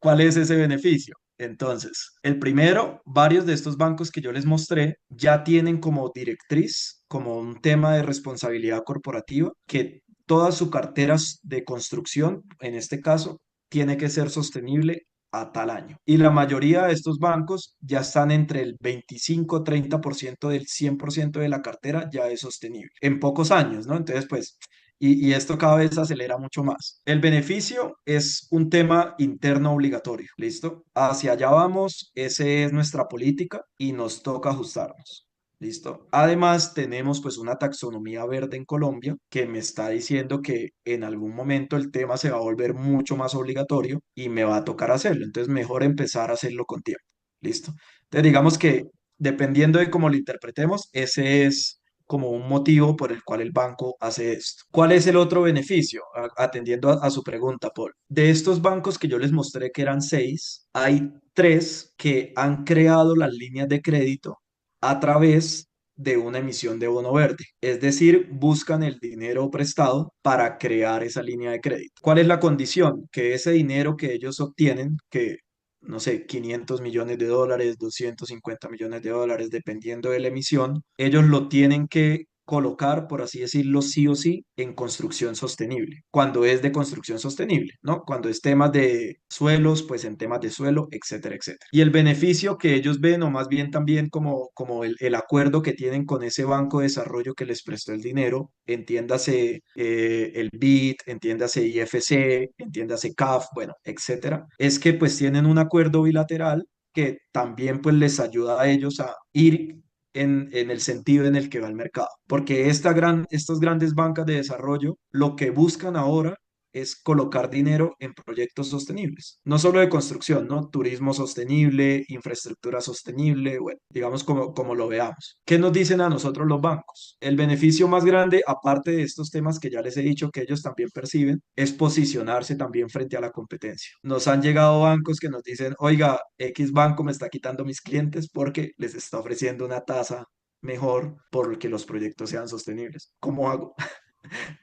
¿cuál es ese beneficio? Entonces, el primero, varios de estos bancos que yo les mostré ya tienen como directriz, como un tema de responsabilidad corporativa, que toda su cartera de construcción, en este caso, tiene que ser sostenible a tal año. Y la mayoría de estos bancos ya están entre el 25-30% del 100% de la cartera ya es sostenible en pocos años, ¿no? Entonces, pues y esto cada vez acelera mucho más. El beneficio es un tema interno obligatorio, ¿listo? Hacia allá vamos, esa es nuestra política y nos toca ajustarnos. ¿Listo? Además, tenemos pues una taxonomía verde en Colombia que me está diciendo que en algún momento el tema se va a volver mucho más obligatorio y me va a tocar hacerlo. Entonces, mejor empezar a hacerlo con tiempo. ¿Listo? Entonces, digamos que dependiendo de cómo lo interpretemos, ese es como un motivo por el cual el banco hace esto. ¿Cuál es el otro beneficio? Atendiendo a su pregunta, Paul. De estos bancos que yo les mostré que eran seis, hay tres que han creado las líneas de crédito a través de una emisión de bono verde. Es decir, buscan el dinero prestado para crear esa línea de crédito. ¿Cuál es la condición? Que ese dinero que ellos obtienen, que no sé, 500 millones de dólares, 250 millones de dólares, dependiendo de la emisión, ellos lo tienen que colocar, por así decirlo, sí o sí, en construcción sostenible, cuando es de construcción sostenible, ¿no? Cuando es temas de suelos, pues en temas de suelo, etcétera, etcétera. Y el beneficio que ellos ven, o más bien también como el acuerdo que tienen con ese banco de desarrollo que les prestó el dinero, entiéndase el BID, entiéndase IFC, entiéndase CAF, bueno, etcétera, es que pues tienen un acuerdo bilateral que también pues les ayuda a ellos a ir en el sentido en el que va el mercado. Porque estas grandes bancas de desarrollo lo que buscan ahora es colocar dinero en proyectos sostenibles, no solo de construcción, ¿no? Turismo sostenible, infraestructura sostenible, bueno, digamos como lo veamos. ¿Qué nos dicen a nosotros los bancos? El beneficio más grande, aparte de estos temas que ya les he dicho que ellos también perciben, es posicionarse también frente a la competencia. Nos han llegado bancos que nos dicen, oiga, X banco me está quitando mis clientes porque les está ofreciendo una tasa mejor por que los proyectos sean sostenibles. ¿Cómo hago?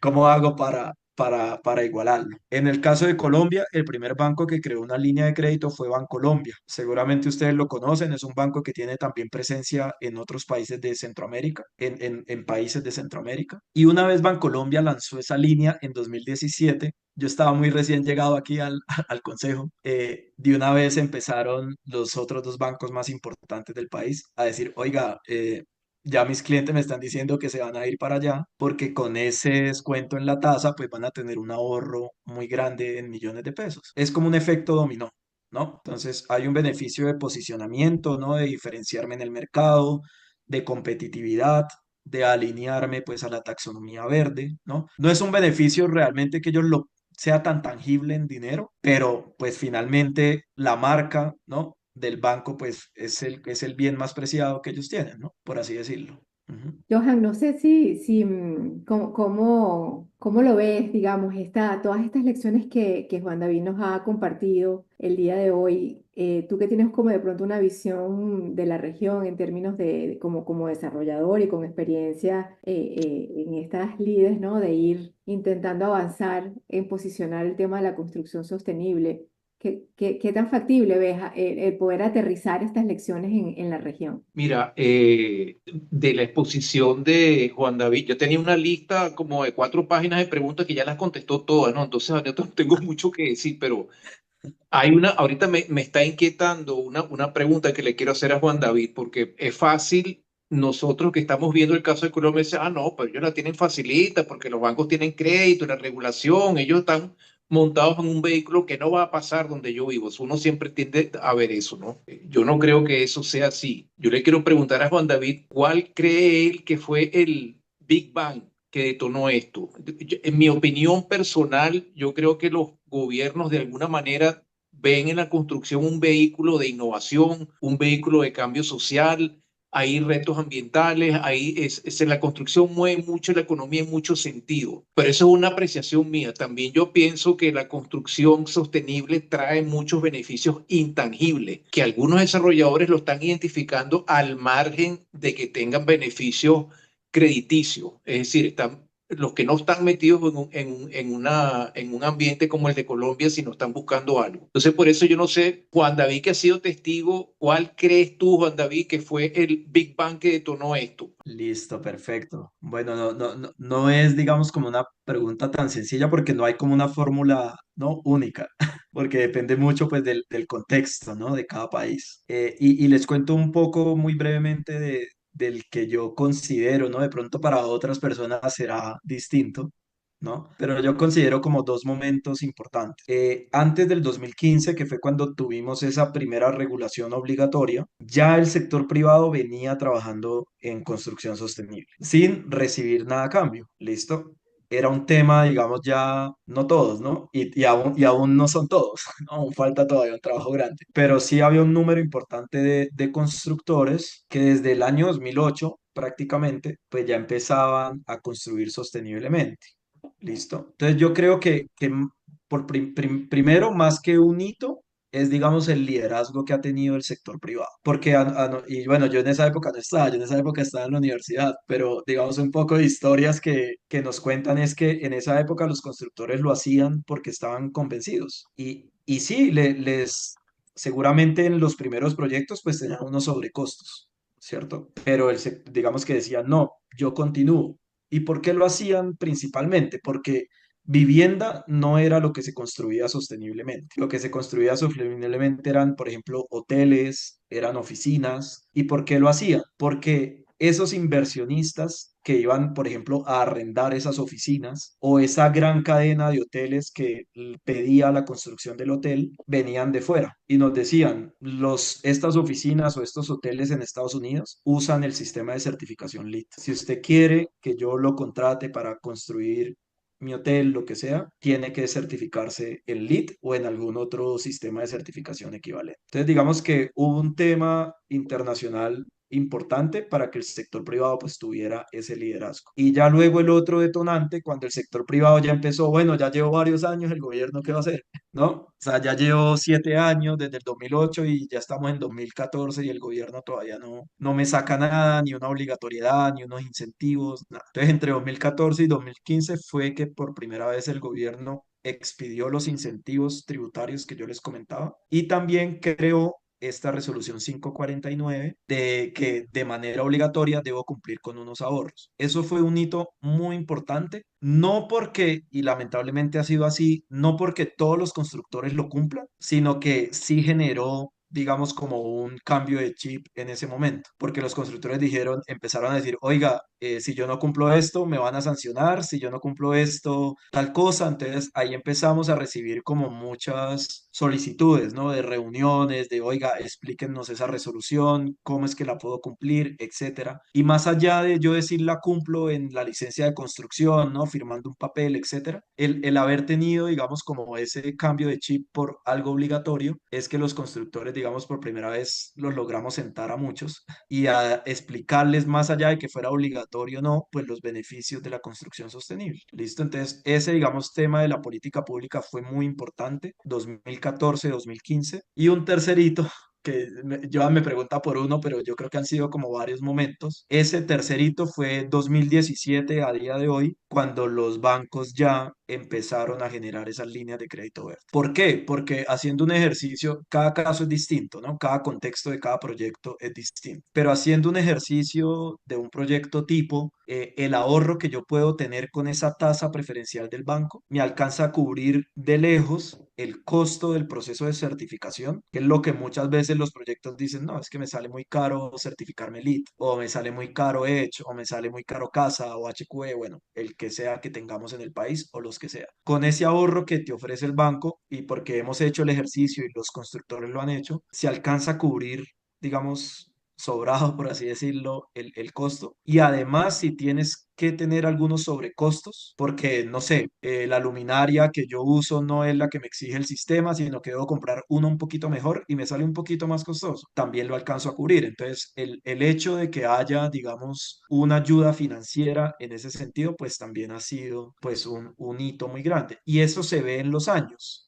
¿Cómo hago para igualarlo? En el caso de Colombia, el primer banco que creó una línea de crédito fue Bancolombia. Seguramente ustedes lo conocen, es un banco que tiene también presencia en otros países de Centroamérica, en países de Centroamérica. Y una vez Bancolombia lanzó esa línea en 2017, yo estaba muy recién llegado aquí al consejo. De una vez empezaron los otros dos bancos más importantes del país a decir, oiga, ya mis clientes me están diciendo que se van a ir para allá porque con ese descuento en la tasa pues van a tener un ahorro muy grande en millones de pesos. Es como un efecto dominó, ¿no? Entonces hay un beneficio de posicionamiento, ¿no? De diferenciarme en el mercado, de competitividad, de alinearme pues a la taxonomía verde, ¿no? No es un beneficio realmente que ellos lo sea tan tangible en dinero, pero pues finalmente la marca, ¿no? Del banco, pues es el bien más preciado que ellos tienen, ¿no? Por así decirlo. Ujú. Johan, no sé cómo lo ves, digamos, todas estas lecciones que Juan David nos ha compartido el día de hoy, tú que tienes como de pronto una visión de la región en términos como desarrollador y con experiencia en estas lides, ¿no? De ir intentando avanzar en posicionar el tema de la construcción sostenible. ¿Qué tan factible ves el poder aterrizar estas lecciones en la región? Mira, de la exposición de Juan David, yo tenía una lista como de 4 páginas de preguntas que ya las contestó todas, ¿no? Entonces, ahorita no tengo mucho que decir, pero hay ahorita me está inquietando una pregunta que le quiero hacer a Juan David, porque es fácil, nosotros que estamos viendo el caso de Colombia, decir, ah, no, pero ellos la tienen facilita porque los bancos tienen crédito, la regulación, ellos están montados en un vehículo que no va a pasar donde yo vivo. Uno siempre tiende a ver eso, ¿no? Yo no creo que eso sea así. Yo le quiero preguntar a Juan David, ¿cuál cree él que fue el Big Bang que detonó esto? En mi opinión personal, yo creo que los gobiernos de alguna manera ven en la construcción un vehículo de innovación, un vehículo de cambio social, hay retos ambientales, la construcción mueve mucho la economía en muchos sentidos, pero eso es una apreciación mía. También yo pienso que la construcción sostenible trae muchos beneficios intangibles, que algunos desarrolladores lo están identificando al margen de que tengan beneficios crediticios, es decir, están los que no están metidos en un ambiente como el de Colombia, sino están buscando algo. Entonces, por eso yo no sé, Juan David, que ha sido testigo, ¿cuál crees tú, Juan David, que fue el Big Bang que detonó esto? Listo, perfecto. Bueno, no es, digamos, como una pregunta tan sencilla porque no hay como una fórmula, ¿no? Única, porque depende mucho, pues, del contexto, ¿no? De cada país. Y les cuento un poco muy brevemente del que yo considero, ¿no? De pronto para otras personas será distinto. ¿no? Pero yo considero como dos momentos importantes. Antes del 2015, que fue cuando tuvimos esa primera regulación obligatoria, ya el sector privado venía trabajando en construcción sostenible, sin recibir nada a cambio, ¿listo? Era un tema, digamos, ya no todos, ¿no? Y aún no son todos, ¿no? Aún falta todavía un trabajo grande. Pero sí había un número importante de constructores que desde el año 2008 prácticamente, pues ya empezaban a construir sosteniblemente. ¿Listo? Entonces yo creo que primero, más que un hito, es, digamos, el liderazgo que ha tenido el sector privado. Porque, y bueno, yo en esa época no estaba, yo en esa época estaba en la universidad, pero digamos un poco de historias que nos cuentan es que en esa época los constructores lo hacían porque estaban convencidos. Y sí, seguramente en los primeros proyectos pues tenían unos sobrecostos, ¿cierto? Pero digamos que decían, no, yo continúo. ¿Y por qué lo hacían principalmente? Porque vivienda no era lo que se construía sosteniblemente. Lo que se construía sosteniblemente eran, por ejemplo, hoteles, eran oficinas. ¿Y por qué lo hacían? Porque esos inversionistas que iban, por ejemplo, a arrendar esas oficinas o esa gran cadena de hoteles que pedía la construcción del hotel, venían de fuera y nos decían, estas oficinas o estos hoteles en Estados Unidos usan el sistema de certificación LEED. Si usted quiere que yo lo contrate para construir mi hotel, lo que sea, tiene que certificarse en LEED o en algún otro sistema de certificación equivalente. Entonces, digamos que hubo un tema internacional importante para que el sector privado pues tuviera ese liderazgo. Y ya luego el otro detonante, cuando el sector privado ya empezó, bueno, ya llevo varios años, el gobierno, ¿qué va a hacer? ¿No? O sea, ya llevo 7 años desde el 2008 y ya estamos en 2014 y el gobierno todavía no me saca nada, ni una obligatoriedad, ni unos incentivos, nada. Entonces, entre 2014 y 2015 fue que por primera vez el gobierno expidió los incentivos tributarios que yo les comentaba y también creó esta resolución 549 de que de manera obligatoria debo cumplir con unos ahorros. Eso fue un hito muy importante, no porque, y lamentablemente ha sido así, no porque todos los constructores lo cumplan, sino que sí generó, digamos, como un cambio de chip en ese momento, porque los constructores empezaron a decir, oiga, si yo no cumplo esto, me van a sancionar, si yo no cumplo esto, tal cosa. Entonces ahí empezamos a recibir como muchas solicitudes, ¿no? De reuniones, de, oiga, explíquenos esa resolución, cómo es que la puedo cumplir, etcétera. Y más allá de yo decir la cumplo en la licencia de construcción, ¿no? Firmando un papel, etcétera, el haber tenido, digamos, como ese cambio de chip por algo obligatorio, es que los constructores, digamos, por primera vez los logramos sentar a muchos y a explicarles más allá de que fuera obligatorio o no, pues los beneficios de la construcción sostenible. ¿Listo? Entonces, ese, digamos, tema de la política pública fue muy importante, 2014, 2015. Y un tercerito que Joan me pregunta por uno, pero yo creo que han sido como varios momentos. Ese tercerito fue 2017 a día de hoy, cuando los bancos ya empezaron a generar esas líneas de crédito verde. ¿Por qué? Porque haciendo un ejercicio, cada caso es distinto, ¿no? Cada contexto de cada proyecto es distinto. Pero haciendo un ejercicio de un proyecto tipo, el ahorro que yo puedo tener con esa tasa preferencial del banco me alcanza a cubrir de lejos el costo del proceso de certificación, que es lo que muchas veces los proyectos dicen, no, es que me sale muy caro certificarme LEED, o me sale muy caro Edge, o me sale muy caro CASA o HQE, bueno, el que sea que tengamos en el país o los que sea. Con ese ahorro que te ofrece el banco y porque hemos hecho el ejercicio y los constructores lo han hecho, se alcanza a cubrir, digamos, sobrado, por así decirlo, el costo. Y además, si tienes que tener algunos sobrecostos, porque, no sé, la luminaria que yo uso no es la que me exige el sistema, sino que debo comprar uno un poquito mejor y me sale un poquito más costoso, también lo alcanzo a cubrir. Entonces, el hecho de que haya, digamos, una ayuda financiera en ese sentido, pues también ha sido, pues, un hito muy grande. Y eso se ve en los años.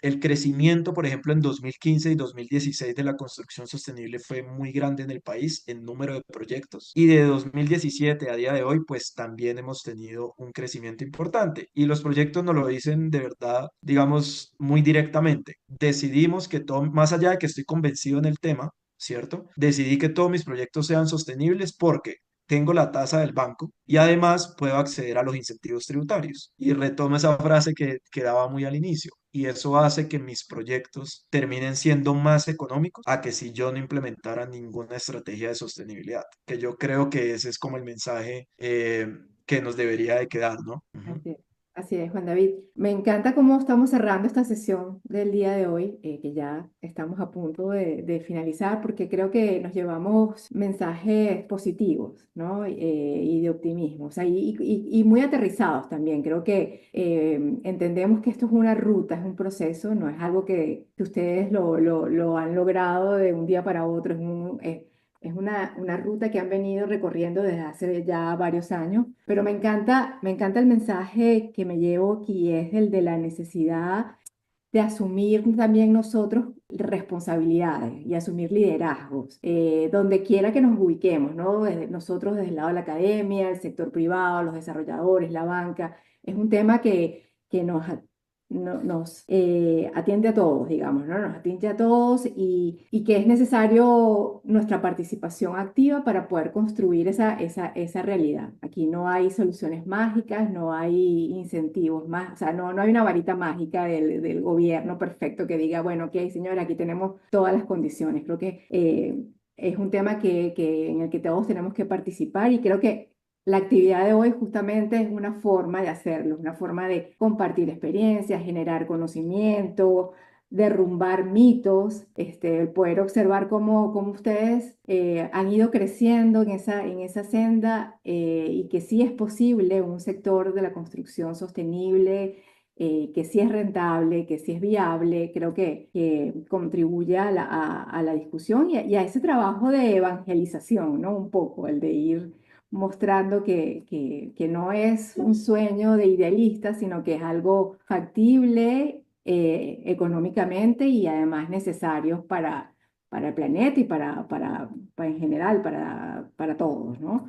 El crecimiento, por ejemplo, en 2015 y 2016 de la construcción sostenible fue muy grande en el país en número de proyectos. Y de 2017 a día de hoy, pues también hemos tenido un crecimiento importante. Y los proyectos nos lo dicen de verdad, digamos, muy directamente. Decidimos que todo, más allá de que estoy convencido en el tema, ¿cierto? Decidí que todos mis proyectos sean sostenibles porque tengo la tasa del banco y además puedo acceder a los incentivos tributarios. Y retomo esa frase que daba muy al inicio. Y eso hace que mis proyectos terminen siendo más económicos a que si yo no implementara ninguna estrategia de sostenibilidad. Que yo creo que ese es como el mensaje que nos debería de quedar, ¿no? Ujú. Así es, así es, Juan David. Me encanta cómo estamos cerrando esta sesión del día de hoy, que ya estamos a punto de finalizar, porque creo que nos llevamos mensajes positivos, ¿no? Y de optimismo, o sea, y muy aterrizados también. Creo que entendemos que esto es una ruta, es un proceso, no es algo que ustedes lo han logrado de un día para otro, es una ruta que han venido recorriendo desde hace ya varios años, pero me encanta el mensaje que me llevo aquí, es el de la necesidad de asumir también nosotros responsabilidades y asumir liderazgos, donde quiera que nos ubiquemos, ¿no? Nosotros desde el lado de la academia, el sector privado, los desarrolladores, la banca, es un tema que nos atiende a todos, digamos, ¿no? Nos atiende a todos y que es necesario nuestra participación activa para poder construir esa realidad. Aquí no hay soluciones mágicas, no hay incentivos más, o sea, no hay una varita mágica del gobierno perfecto que diga, bueno, ok, señora, aquí tenemos todas las condiciones. Creo que es un tema en el que todos tenemos que participar y creo que la actividad de hoy justamente es una forma de hacerlo, una forma de compartir experiencias, generar conocimiento, derrumbar mitos, el poder observar cómo ustedes han ido creciendo en esa senda y que sí es posible un sector de la construcción sostenible, que sí es rentable, que sí es viable, creo que contribuye a la discusión y a ese trabajo de evangelización, ¿no? Un poco, el de ir mostrando que no es un sueño de idealista, sino que es algo factible económicamente y además necesario para el planeta y para en general, para todos, ¿no?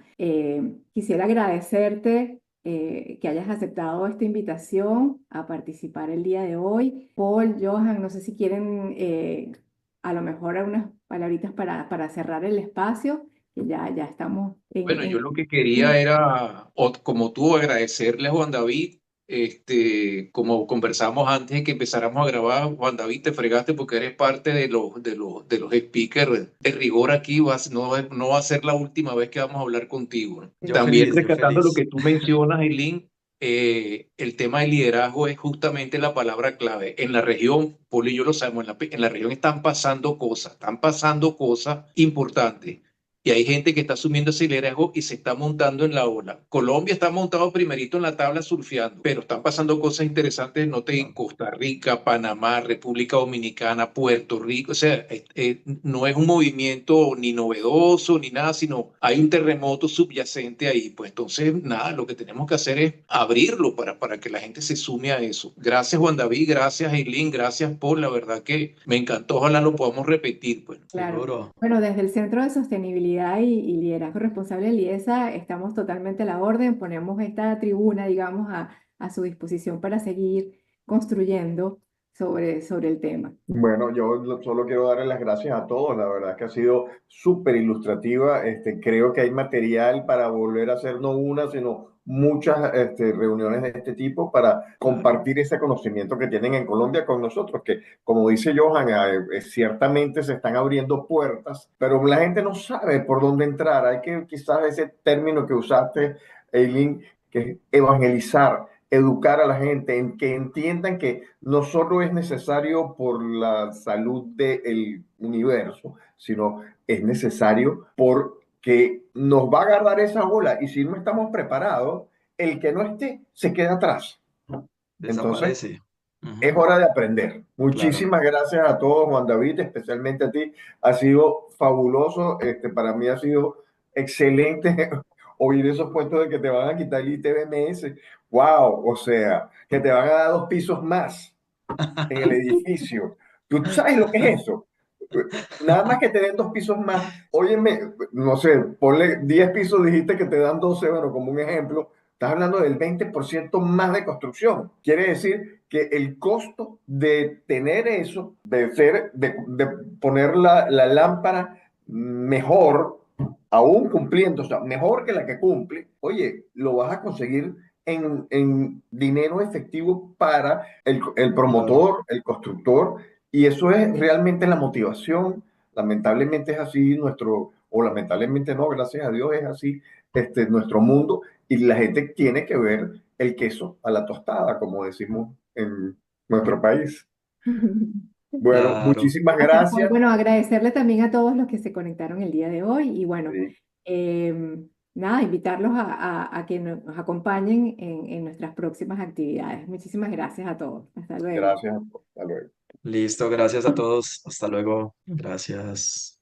Quisiera agradecerte que hayas aceptado esta invitación a participar el día de hoy. Paul, Johan, no sé si quieren a lo mejor unas palabritas para cerrar el espacio, que ya estamos Bueno, yo lo que quería era, como tú, agradecerle a Juan David, como conversamos antes de que empezáramos a grabar. Juan David, te fregaste porque eres parte de los speakers de rigor aquí. No va a ser la última vez que vamos a hablar contigo, ¿no? Yo También feliz, yo rescatando lo feliz. que tú mencionas, Eileen, el tema del liderazgo es justamente la palabra clave. En la región, Poli y yo lo sabemos, en la región están pasando cosas importantes. Y hay gente que está asumiendo ese liderazgo y se está montando en la ola. Colombia está montado primerito en la tabla surfeando, pero están pasando cosas interesantes, no te en Costa Rica, Panamá, República Dominicana, Puerto Rico. O sea, no es un movimiento ni novedoso ni nada, sino hay un terremoto subyacente ahí. Pues entonces, nada, lo que tenemos que hacer es abrirlo para que la gente se sume a eso. Gracias, Juan David, gracias, Eileen, gracias, Paul. La verdad que me encantó, ojalá lo podamos repetir, pues. Claro. Seguro. Bueno, desde el Centro de Sostenibilidad y Liderazgo Responsable de LIESA estamos totalmente a la orden. Ponemos esta tribuna, digamos, a su disposición para seguir construyendo sobre el tema. Bueno, solo quiero darle las gracias a todos, la verdad que ha sido súper ilustrativa. Creo que hay material para volver a hacer no una, sino muchas reuniones de este tipo para Claro. compartir ese conocimiento que tienen en Colombia con nosotros, que como dice Johan, ciertamente se están abriendo puertas, pero la gente no sabe por dónde entrar. Hay que quizás ese término que usaste, Eileen, que es evangelizar, educar a la gente, en que entiendan que no solo es necesario por la salud del universo, sino es necesario porque nos va a agarrar esa ola y si no estamos preparados, el que no esté se queda atrás. Entonces, Desaparece. es Ujú. hora de aprender. Claro. Muchísimas gracias a todos, Juan David, especialmente a ti. Ha sido fabuloso. Para mí ha sido excelente oír esos puestos de que te van a quitar el ITBMS. ¡Wow! O sea, que te van a dar 2 pisos más en el edificio. ¿Tú sabes lo que es eso? Nada más que te den 2 pisos más. Óyeme, no sé, ponle 10 pisos, dijiste que te dan 12, bueno, como un ejemplo. Estás hablando del 20% más de construcción. Quiere decir que el costo de tener eso, de poner la lámpara mejor, aún cumpliendo, o sea, mejor que la que cumple, oye, lo vas a conseguir en dinero efectivo para el Claro. promotor, el constructor, y eso es realmente la motivación. Lamentablemente es así o lamentablemente no, gracias a Dios es así, nuestro mundo y la gente tiene que ver el queso a la tostada, como decimos en nuestro país. Bueno, Claro. muchísimas Gracias, Paul. gracias. Bueno, agradecerle también a todos los que se conectaron el día de hoy y bueno, Sí, nada, invitarlos a que nos acompañen en nuestras próximas actividades. Muchísimas gracias a todos. Hasta luego. gracias. Hasta luego. Listo, gracias a todos. Hasta luego. Gracias.